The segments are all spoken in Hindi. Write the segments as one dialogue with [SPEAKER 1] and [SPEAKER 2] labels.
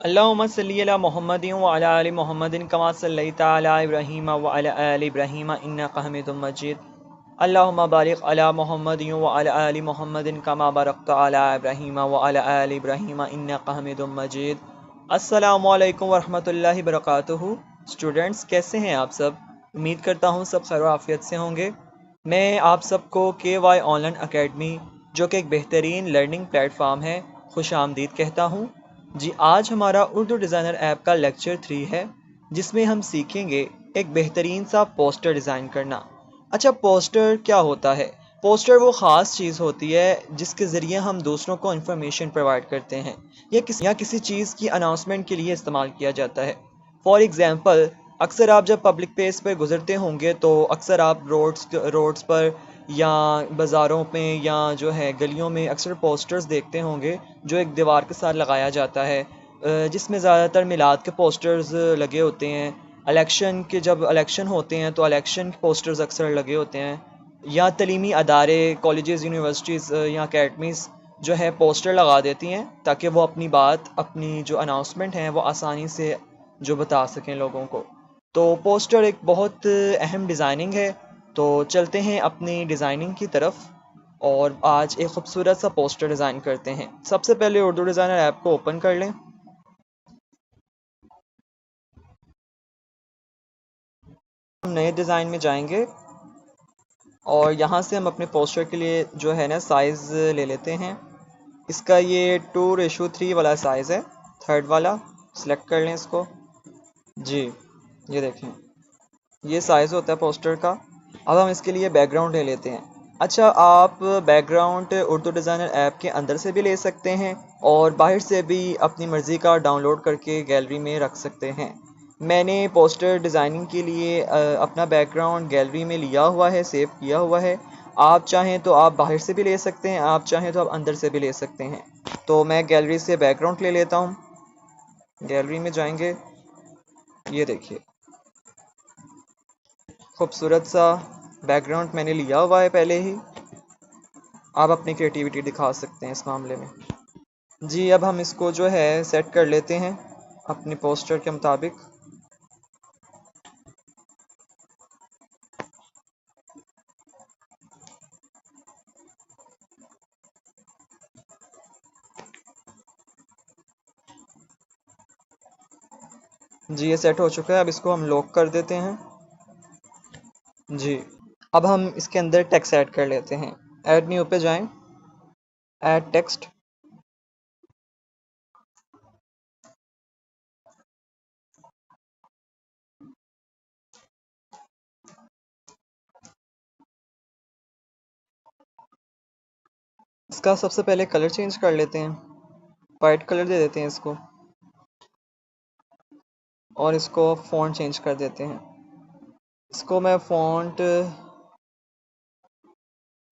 [SPEAKER 1] अल्लाहुम्मा सल्ली अला मुहम्मदिन व अला आलि मुहम्मदिन कमा सल्लैता अला इब्राहीम व अला आलि इब्राहीम इन्नका हमीदुम मजीद। अल्लाहुम्मा बारिक अला मुहम्मदिन व अला आलि मुहम्मदिन कमा बारकता अला इब्राहीम व अला आलि इब्राहीम इन्नका हमीदुम मजीद। अस्सलामु अलैकुम व रहमतुल्लाहि व बरकातुहू। स्टूडेंट्स, कैसे हैं आप सब? उम्मीद करता हूँ सब खैर आफियत से होंगे। मैं आप सबको KY ऑनलाइन अकेडमी, जो कि एक बेहतरीन लर्निंग प्लेटफॉर्म है, खुश आमदीद कहता हूँ। जी, आज हमारा उर्दू डिज़ाइनर ऐप का लेक्चर 3 है, जिसमें हम सीखेंगे एक बेहतरीन सा पोस्टर डिज़ाइन करना। अच्छा, पोस्टर क्या होता है? पोस्टर वो ख़ास चीज़ होती है जिसके ज़रिए हम दूसरों को इन्फॉर्मेशन प्रोवाइड करते हैं या किसी चीज़ की अनाउंसमेंट के लिए इस्तेमाल किया जाता है। फॉर एग्ज़ाम्पल, अक्सर आप जब पब्लिक प्लेस पर गुजरते होंगे तो अक्सर आप रोड्स पर या बाज़ारों में या जो है गलियों में अक्सर पोस्टर्स देखते होंगे जो एक दीवार के साथ लगाया जाता है, जिसमें ज़्यादातर मिलाद के पोस्टर्स लगे होते हैं। जब इलेक्शन होते हैं तो इलेक्शन के पोस्टर्स अक्सर लगे होते हैं, या तलीमी अदारे, कॉलेजेस, यूनिवर्सिटीज़ या अकेडमीज़ जो है पोस्टर लगा देती हैं ताकि वो अपनी बात, अपनी जो अनाउंसमेंट हैं वो आसानी से जो बता सकें लोगों को। तो पोस्टर एक बहुत अहम डिज़ाइनिंग है। तो चलते हैं अपनी डिज़ाइनिंग की तरफ और आज एक खूबसूरत सा पोस्टर डिज़ाइन करते हैं। सबसे पहले उर्दू डिज़ाइनर ऐप को ओपन कर लें। हम नए डिज़ाइन में जाएंगे और यहाँ से हम अपने पोस्टर के लिए जो है ना साइज़ ले लेते हैं। इसका ये 2:3 वाला साइज़ है, थर्ड वाला। सिलेक्ट कर लें इसको। जी, ये देखें, ये साइज़ होता है पोस्टर का। अब हम इसके लिए बैकग्राउंड ले लेते हैं। अच्छा, आप बैकग्राउंड उर्दू डिज़ाइनर ऐप के अंदर से भी ले सकते हैं और बाहर से भी अपनी मर्ज़ी का डाउनलोड करके गैलरी में रख सकते हैं। मैंने पोस्टर डिज़ाइनिंग के लिए अपना बैकग्राउंड गैलरी में लिया हुआ है, सेव किया हुआ है। आप चाहें तो आप बाहर से भी ले सकते हैं, आप चाहें तो आप अंदर से भी ले सकते हैं। तो मैं गैलरी से बैकग्राउंड ले लेता हूँ। गैलरी में जाएंगे, ये देखिए खूबसूरत सा बैकग्राउंड मैंने लिया हुआ है पहले ही। आप अपनी क्रिएटिविटी दिखा सकते हैं इस मामले में। जी, अब हम इसको जो है सेट कर लेते हैं अपने पोस्टर के मुताबिक। जी, ये सेट हो चुका है। अब इसको हम लॉक कर देते हैं। जी, अब हम इसके अंदर टेक्स्ट ऐड कर लेते हैं। ऐड न्यू पे जाएं, ऐड टेक्स्ट। इसका सबसे पहले कलर चेंज कर लेते हैं, वाइट कलर दे देते हैं इसको और इसको फ़ॉन्ट चेंज कर देते हैं। इसको मैं फ़ॉन्ट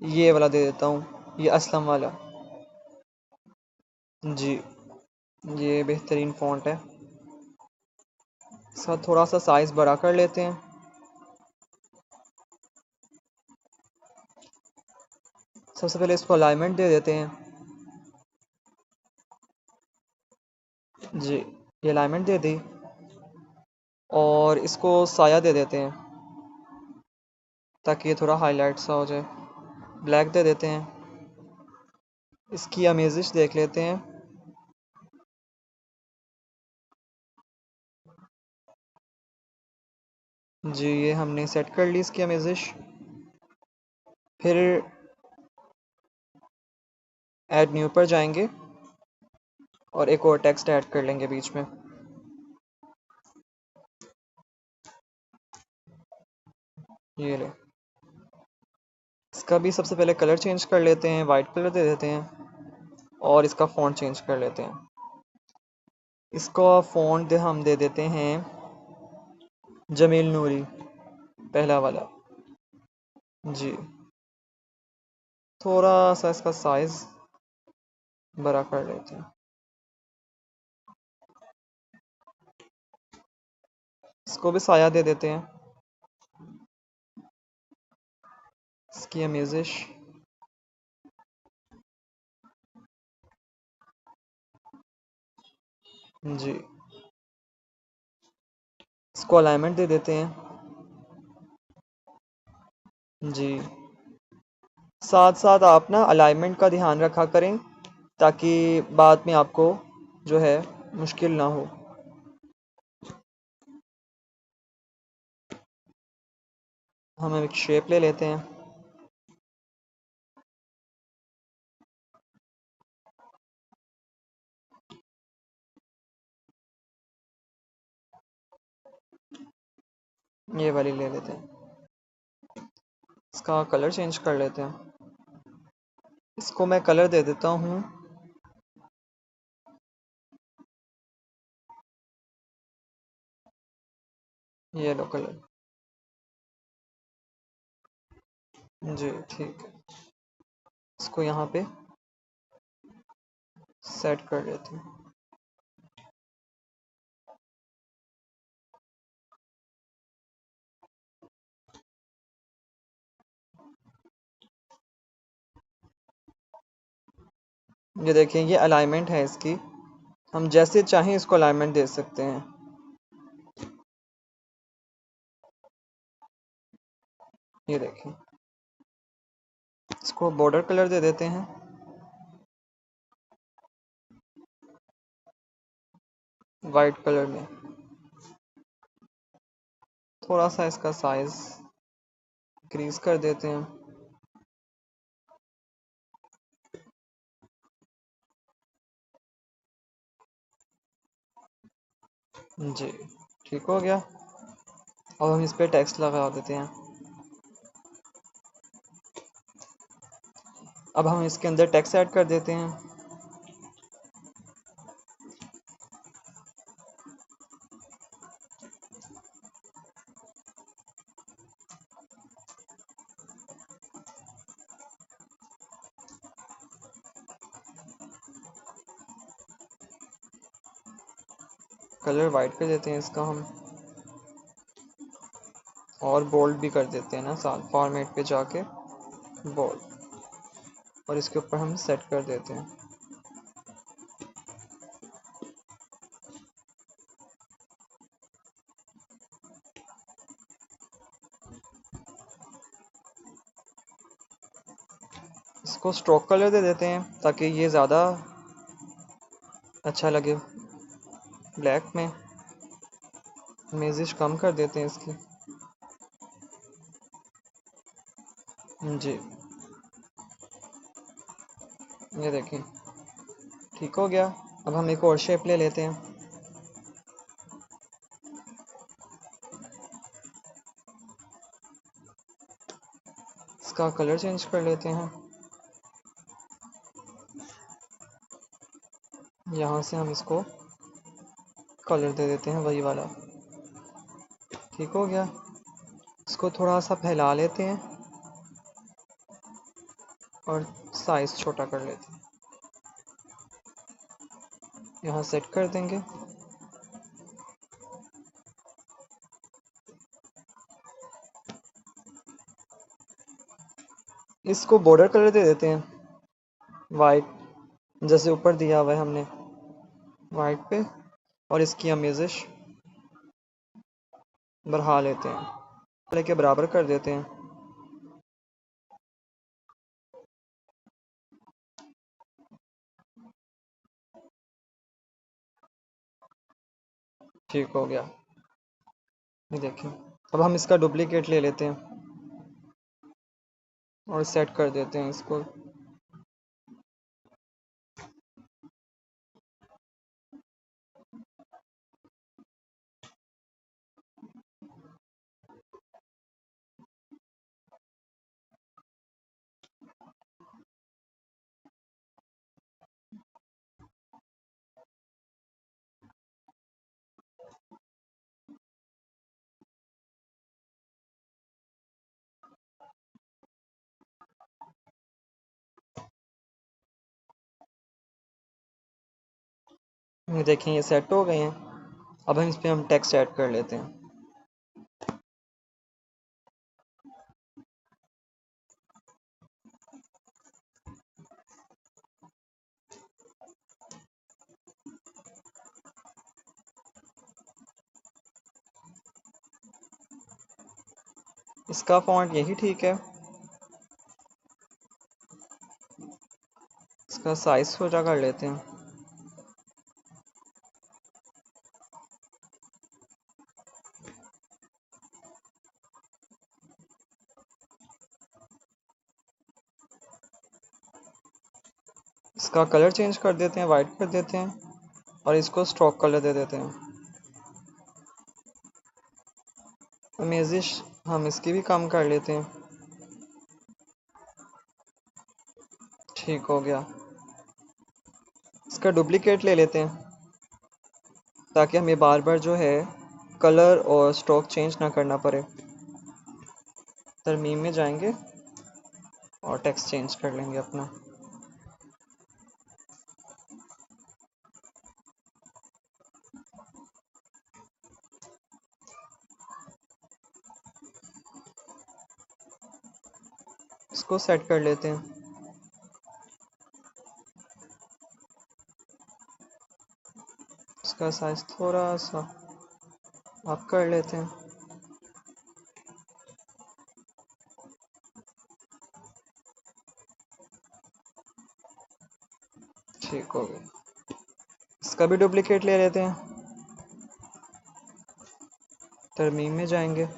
[SPEAKER 1] ये वाला दे देता हूँ, ये असलम वाला। जी, ये बेहतरीन फ़ॉन्ट है। इसका थोड़ा सा साइज़ बड़ा कर लेते हैं। सबसे पहले इसको अलाइनमेंट दे देते हैं। जी, ये अलाइनमेंट दे दी और इसको साया दे देते हैं ताकि ये थोड़ा हाईलाइट सा हो जाए। ब्लैक दे देते हैं। इसकी अमेजिश देख लेते हैं। जी, ये हमने सेट कर ली इसकी अमेजिश। फिर ऐड न्यू पर जाएंगे और एक और टेक्स्ट ऐड कर लेंगे बीच में। ये ले, इसका भी सबसे पहले कलर चेंज कर लेते हैं, वाइट कलर दे देते हैं और इसका फ़ॉन्ट चेंज कर लेते हैं। इसका फ़ॉन्ट हम दे देते हैं जमील नूरी, पहला वाला। जी, थोड़ा सा इसका साइज़ बड़ा कर लेते हैं। इसको भी साया दे देते हैं। इसकी अमेजिश। जी, इसको अलाइनमेंट दे देते हैं। जी, साथ साथ आप ना अलाइनमेंट का ध्यान रखा करें ताकि बाद में आपको जो है मुश्किल ना हो। हम एक शेप ले लेते हैं। ये वाली ले लेते हैं। इसका कलर चेंज कर लेते हैं। इसको मैं कलर दे देता हूँ येलो कलर। जी ठीक है, इसको यहाँ पे सेट कर लेते हैं। ये देखिए, ये अलाइनमेंट है इसकी। हम जैसे चाहें इसको अलाइनमेंट दे सकते हैं। ये देखिए, इसको बॉर्डर कलर दे देते हैं वाइट कलर में। थोड़ा सा इसका साइज इंक्रीज कर देते हैं। जी ठीक हो गया। अब हम इस पे टेक्स्ट लगा देते हैं। अब हम इसके अंदर टेक्स्ट ऐड कर देते हैं। कलर वाइट कर देते हैं इसका हम, और बोल्ड भी कर देते हैं ना साथ, फॉर्मेट पे जाके बोल्ड, और इसके ऊपर हम सेट कर देते हैं। इसको स्ट्रोक कलर दे देते हैं ताकि ये ज़्यादा अच्छा लगे। ब्लैक में मेजिश कम कर देते हैं इसकी। जी, ये देखें, ठीक हो गया। अब हम एक और शेप ले लेते हैं। इसका कलर चेंज कर लेते हैं। यहाँ से हम इसको कलर दे देते हैं वही वाला। ठीक हो गया। इसको थोड़ा सा फैला लेते हैं और साइज छोटा कर लेते हैं। यहाँ सेट कर देंगे। इसको बॉर्डर कलर दे देते हैं वाइट, जैसे ऊपर दिया हुआ है हमने वाइट पे, और इसकी अमेजिश बढ़ा लेते हैं, लेके बराबर कर देते हैं। ठीक हो गया। ये देखें, अब हम इसका डुप्लीकेट ले लेते हैं और सेट कर देते हैं इसको। ये देखें, ये सेट हो गए हैं। अब हम इस पर हम टेक्स्ट ऐड कर लेते हैं। इसका फॉन्ट यही ठीक है। इसका साइज छोटा कर लेते हैं। इसका कलर चेंज कर देते हैं, वाइट कर देते हैं और इसको स्ट्रोक कलर दे देते हैं। इमेजिश हम इसकी भी कम कर लेते हैं। ठीक हो गया। इसका डुप्लीकेट ले लेते हैं ताकि हमें बार बार जो है कलर और स्ट्रोक चेंज ना करना पड़े। तरमीम में जाएंगे और टेक्स्ट चेंज कर लेंगे अपना। इसको सेट कर लेते हैं। इसका साइज थोड़ा सा अप कर लेते हैं। ठीक हो गया। इसका भी डुप्लीकेट ले लेते हैं। तरमीम में जाएंगे,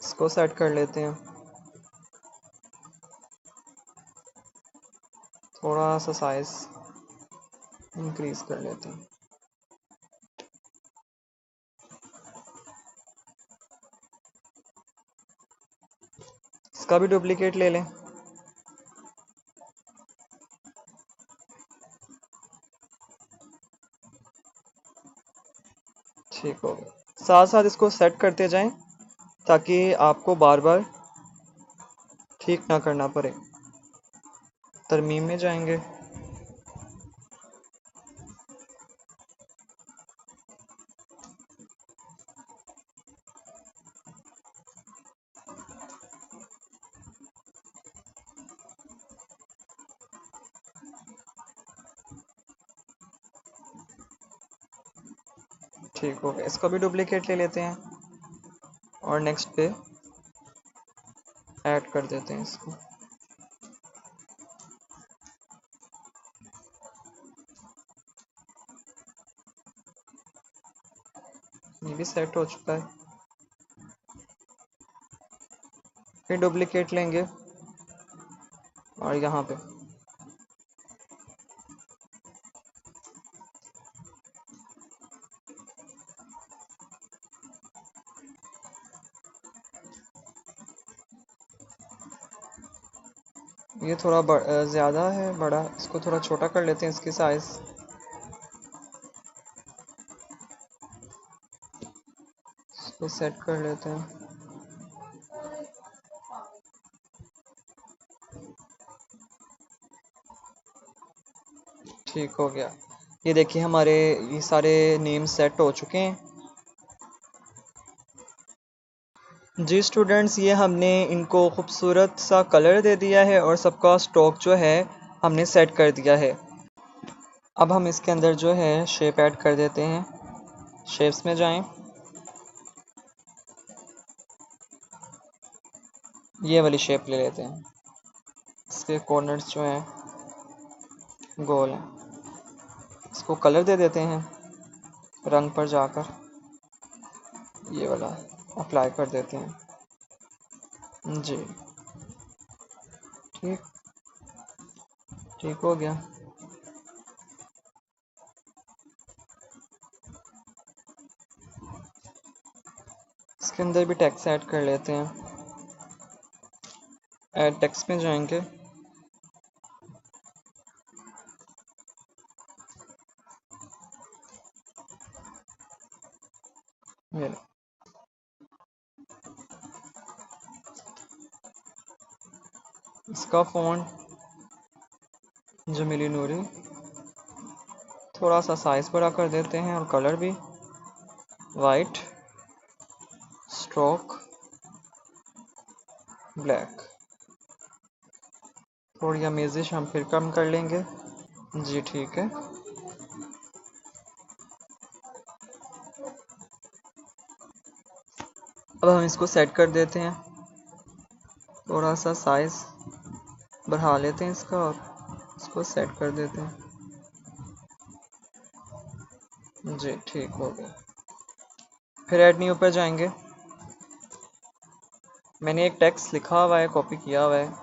[SPEAKER 1] इसको सेट कर लेते हैं। थोड़ा सा साइज इंक्रीज कर लेते हैं। इसका भी डुप्लीकेट ले लें। ठीक हो गया। साथ साथ इसको सेट करते जाएं ताकि आपको बार बार ठीक ना करना पड़े। तरमीम में जाएंगे, ठीक हो गया। इसका भी डुप्लीकेट ले लेते हैं और नेक्स्ट पे ऐड कर देते हैं इसको। ये भी सेट हो चुका है। फिर डुप्लीकेट लेंगे और यहाँ पे ये थोड़ा ज़्यादा है बड़ा, इसको थोड़ा छोटा कर लेते हैं इसकी साइज़। इसको सेट कर लेते हैं। ठीक हो गया। ये देखिए हमारे ये सारे नेम सेट हो चुके हैं। जी स्टूडेंट्स, ये हमने इनको खूबसूरत सा कलर दे दिया है और सबका स्टॉक जो है हमने सेट कर दिया है। अब हम इसके अंदर जो है शेप ऐड कर देते हैं। शेप्स में जाएं, ये वाली शेप ले लेते हैं। इसके कॉर्नर्स जो हैं गोल हैं। इसको कलर दे देते हैं, रंग पर जाकर ये वाला अप्लाई कर देते हैं। जी ठीक, ठीक हो गया। इसके अंदर भी टेक्स्ट ऐड कर लेते हैं। ऐड टेक्स्ट में जाएंगे, ये लो। इसका फ़ॉन्ट जमीली नूरी, थोड़ा सा साइज़ बड़ा कर देते हैं और कलर भी वाइट, स्ट्रोक ब्लैक। थोड़ी अमेजिश हम फिर कम कर लेंगे। जी ठीक है। अब हम इसको सेट कर देते हैं, थोड़ा सा साइज़ बढ़ा लेते हैं इसका और इसको सेट कर देते हैं। जी ठीक हो गया। फिर ऐड न्यू पर जाएंगे। मैंने एक टेक्स्ट लिखा हुआ है, कॉपी किया हुआ है,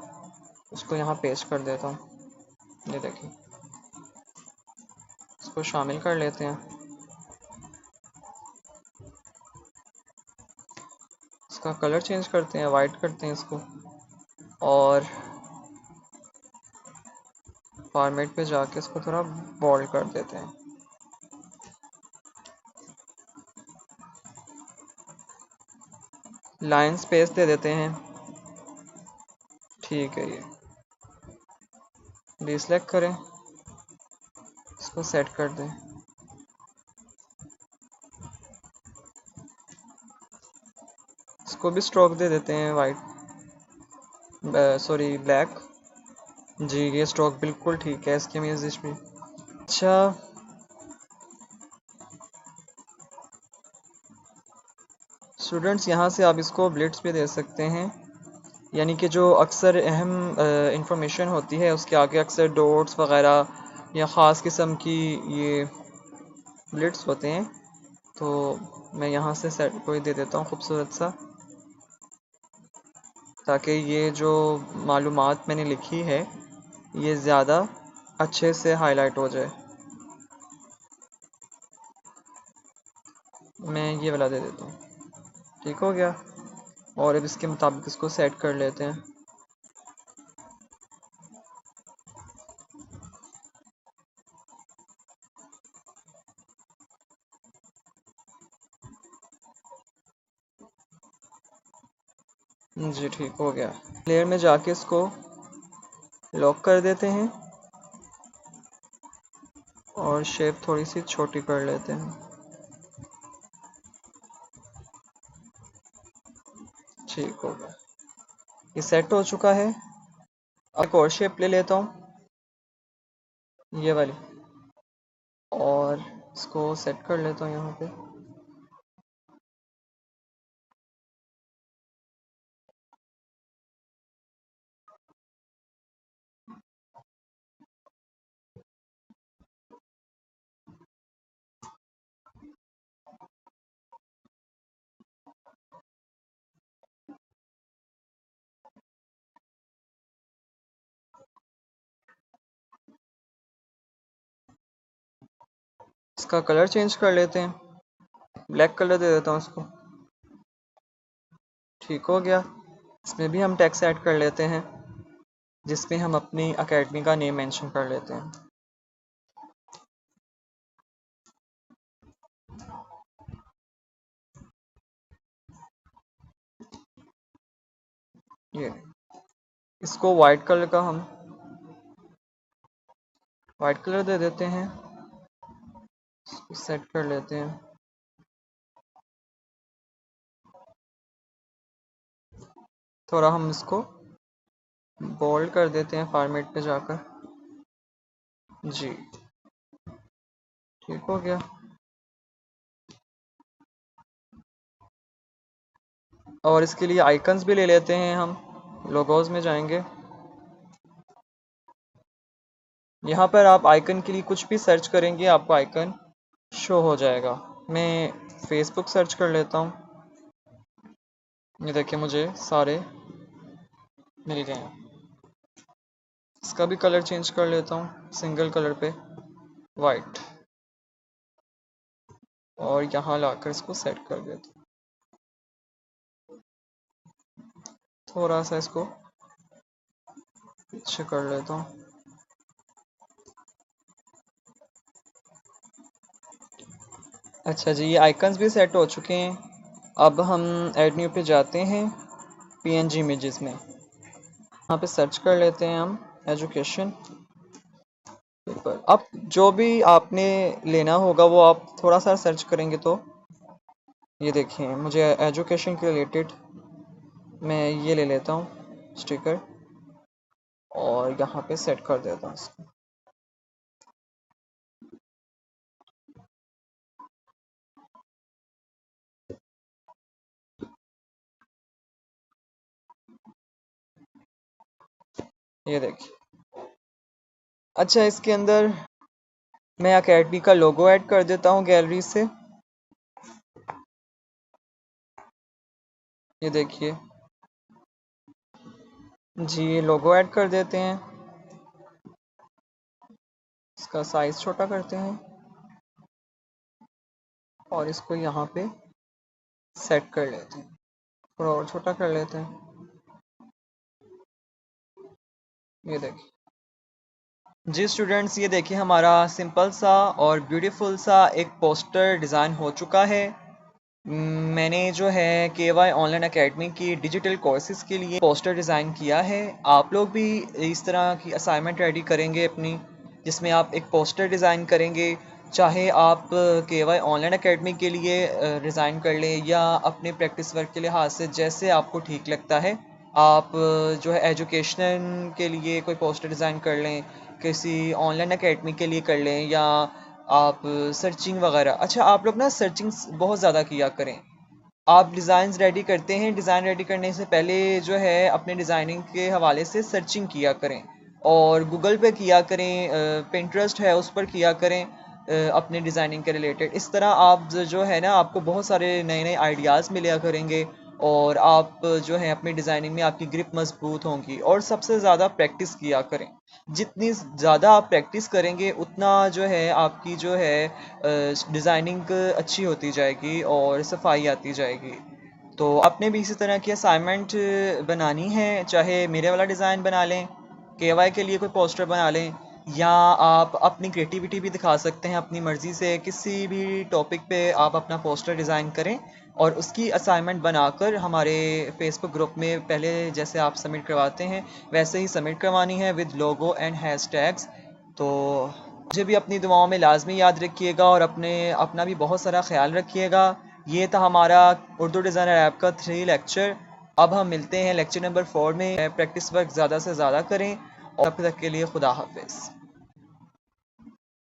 [SPEAKER 1] उसको यहाँ पेस्ट कर देता हूँ। ये देखिए, इसको शामिल कर लेते हैं। इसका कलर चेंज करते हैं, वाइट करते हैं इसको, और फॉर्मेट पे जाके इसको थोड़ा बोल्ड कर देते हैं। लाइन स्पेस दे देते हैं। ठीक है, ये डिसेलेक्ट करें, इसको सेट कर दें। इसको भी स्ट्रोक दे देते हैं वाइट, सॉरी ब्लैक। जी ये स्ट्रोक बिल्कुल ठीक है इसके म्यूजिक में। अच्छा, स्टूडेंट्स यहाँ से आप इसको ब्लिट्स भी दे सकते हैं, यानी कि जो अक्सर अहम इंफॉर्मेशन होती है उसके आगे अक्सर डॉट्स वगैरह या ख़ास किस्म की ये ब्लिट्स होते हैं, तो मैं यहाँ से सेट कोई दे देता हूँ खूबसूरत सा, ताकि ये जो मालूमात मैंने लिखी है ये ज़्यादा अच्छे से हाईलाइट हो जाए। मैं ये वाला दे देता हूँ। ठीक हो गया, और अब इसके मुताबिक इसको सेट कर लेते हैं। जी ठीक हो गया। लेयर में जाके इसको लॉक कर देते हैं और शेप थोड़ी सी छोटी कर लेते हैं। ठीक हो गया, ये सेट हो चुका है। अब एक और शेप ले लेता हूँ, ये वाली, और इसको सेट कर लेता हूँ यहाँ पे। इसका कलर चेंज कर लेते हैं, ब्लैक कलर दे देता हूँ इसको। ठीक हो गया। इसमें भी हम टेक्स्ट ऐड कर लेते हैं, जिसमें हम अपनी एकेडमी का नेम मेंशन कर लेते हैं। ये इसको वाइट कलर दे देते हैं, इसको सेट कर लेते हैं। थोड़ा हम इसको बोल्ड कर देते हैं फॉर्मेट पे जाकर। जी ठीक हो गया। और इसके लिए आइकन्स भी ले लेते हैं हम। लोगोज में जाएंगे, यहाँ पर आप आइकन के लिए कुछ भी सर्च करेंगे आपको आइकन शो हो जाएगा। मैं फेसबुक सर्च कर लेता हूँ। ये देखिए मुझे सारे मिल गए हैं। इसका भी कलर चेंज कर लेता हूँ, सिंगल कलर पे वाइट, और यहाँ लाकर इसको सेट कर देता हूँ। थोड़ा सा इसको पीछे कर लेता हूँ। अच्छा जी, ये आइकन्स भी सेट हो चुके हैं। अब हम ऐड न्यू पे जाते हैं, पीएनजी इमेजेस में। यहाँ पे सर्च कर लेते हैं हम एजुकेशन पेपर। अब जो भी आपने लेना होगा वो आप थोड़ा सा सर्च करेंगे तो ये देखिए मुझे एजुकेशन के रिलेटेड मैं ये ले लेता हूँ स्टिकर, और यहाँ पे सेट कर देता हूँ इसको। ये देखिए। अच्छा, इसके अंदर मैं अकेडमी का लोगो ऐड कर देता हूँ गैलरी से। ये देखिए जी, ये लोगो ऐड कर देते हैं। इसका साइज छोटा करते हैं और इसको यहाँ पे सेट कर लेते हैं। थोड़ा और छोटा कर लेते हैं। ये देखिए जी स्टूडेंट्स, ये देखिए हमारा सिंपल सा और ब्यूटीफुल सा एक पोस्टर डिज़ाइन हो चुका है। मैंने जो है KY ऑनलाइन एकेडमी की डिजिटल कोर्सेज़ के लिए पोस्टर डिज़ाइन किया है। आप लोग भी इस तरह की असाइनमेंट रेडी करेंगे अपनी, जिसमें आप एक पोस्टर डिज़ाइन करेंगे। चाहे आप KY ऑनलाइन एकेडमी के लिए डिज़ाइन कर लें या अपने प्रैक्टिस वर्क के लिहाज से, जैसे आपको ठीक लगता है। आप जो है एजुकेशन के लिए कोई पोस्टर डिज़ाइन कर लें, किसी ऑनलाइन एकेडमी के लिए कर लें, या आप सर्चिंग वगैरह। अच्छा, आप लोग ना सर्चिंग बहुत ज़्यादा किया करें। आप डिज़ाइंस रेडी करते हैं, डिज़ाइन रेडी करने से पहले जो है अपने डिज़ाइनिंग के हवाले से सर्चिंग किया करें और गूगल पे किया करें, पिंटरेस्ट है उस पर किया करें अपने डिज़ाइनिंग के रिलेटेड। इस तरह आप जो है ना, आपको बहुत सारे नए नए आइडियाज़ मिला करेंगे और आप जो है अपनी डिज़ाइनिंग में आपकी ग्रिप मजबूत होंगी। और सबसे ज़्यादा प्रैक्टिस किया करें। जितनी ज़्यादा आप प्रैक्टिस करेंगे उतना जो है आपकी जो है डिज़ाइनिंग अच्छी होती जाएगी और सफाई आती जाएगी। तो आपने भी इसी तरह की असाइनमेंट बनानी है, चाहे मेरे वाला डिज़ाइन बना लें, KY के लिए कोई पोस्टर बना लें, या आप अपनी क्रिएटिविटी भी दिखा सकते हैं। अपनी मर्ज़ी से किसी भी टॉपिक पे आप अपना पोस्टर डिज़ाइन करें और उसकी असाइनमेंट बनाकर हमारे फेसबुक ग्रुप में पहले जैसे आप सबमिट करवाते हैं वैसे ही सबमिट करवानी है विद लोगो एंड हैशटैग्स। तो मुझे भी अपनी दुआओं में लाजमी याद रखिएगा और अपना भी बहुत सारा ख्याल रखिएगा। ये था हमारा उर्दू डिज़ाइनर ऐप का 3 लेक्चर। अब हम मिलते हैं लेक्चर नंबर 4 में। प्रैक्टिस वर्क ज़्यादा से ज़्यादा करें और तब तक के लिए खुदा हाफिज़।